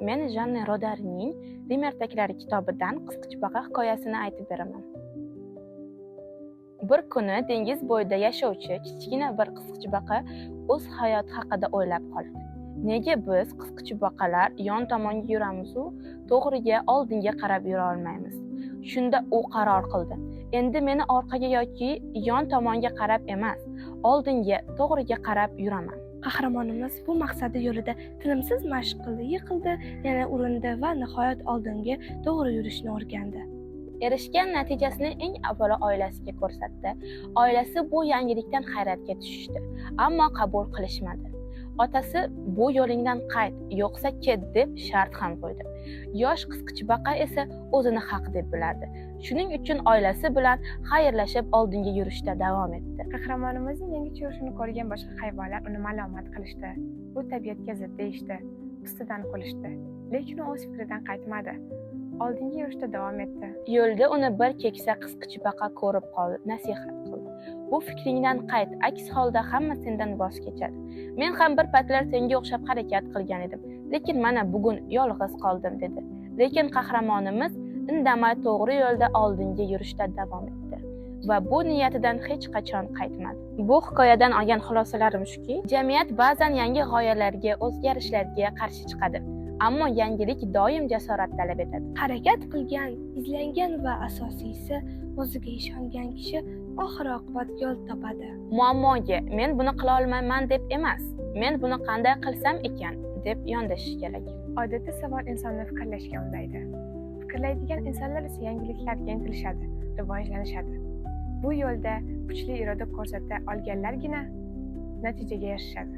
Men Janne Rodarning Rim ertaklari kitobidan qisqichbaqa hikoyasini aytib beraman. Bir kuni dengiz bo'yida yashovchi kichkina bir qisqichbaqa o'z hayoti haqida o'ylab qoldi. Nega biz qisqichbaqalar yon tomonga yuramiz-u, to'g'riga oldinga qarab yura olmaymiz? Shunda u qaror qildi. Endi meni orqaga yoki yon tomonga qarab emas, oldinga, to'g'riga qarab yuraman. Qahramonimiz bu maqsadi yo'lida tinimsiz mashq qildi, yiqildi, yana urindi va nihoyat oldinga to'g'ri yurishni o'rgandi. Erishgan natijasini eng avvalo oilasiga ko'rsatdi. Oilasi bu yangilikdan hayratga tushishdi, ammo qabul qilishmadi. Otasi bu yo'lingdan qayt, yo'qsa ket deb shart ham qo'ydi. Yosh qisqichbaqa esa o'zini haq deb bilardi. Shuning uchun oilasi bilan xayrlashib oldinga yurishda davom etdi. Qahramonimizning yangicha yurishini ko'rgan boshqa hayvonlar uni malomat qilishdi. Bu tabiatga zid deyishdi, ustidan qo'lishdi. Lekin u o'z fikridan qaytmadi. Oldinga yurishda davom etdi. Yo'lda uni bir keksa qisqichbaqa ko'rib qoldi, nasihat qildi. Bu fikringdan qayt, aks holda hamma sendan voz kechadi. Men ham bir paytlar senga o'xshab harakat qilgan edim, lekin mana bugun yolg'iz qoldim dedi. Lekin qahramonimiz indamay to'g'ri yo'lda oldinga yurishda davom etdi va bu niyatidan hech qachon qaytmadi. Bu hikoyadan olgan xulosalarim shuki, jamiyat ba'zan yangi g'oyalarga, o'zgarishlarga qarshi chiqadi. Ammo yangilik doim jasorat talab etadi. Harakat qilgan, izlangan va asosiysi o'ziga ishongan kishi oxir oqibat yo'l topadi. Muammoga men buni qila olmayman deb emas, men buni qanday qilsam ekan deb yondashish kerak. Odatda savol insonni fikrlashga undaydi. Fikrlaydigan insonlar esa yangiliklarga intilishadi, rivojlanishadi. Bu yo'lda kuchli iroda ko'rsata olganlargina natijaga erishadi.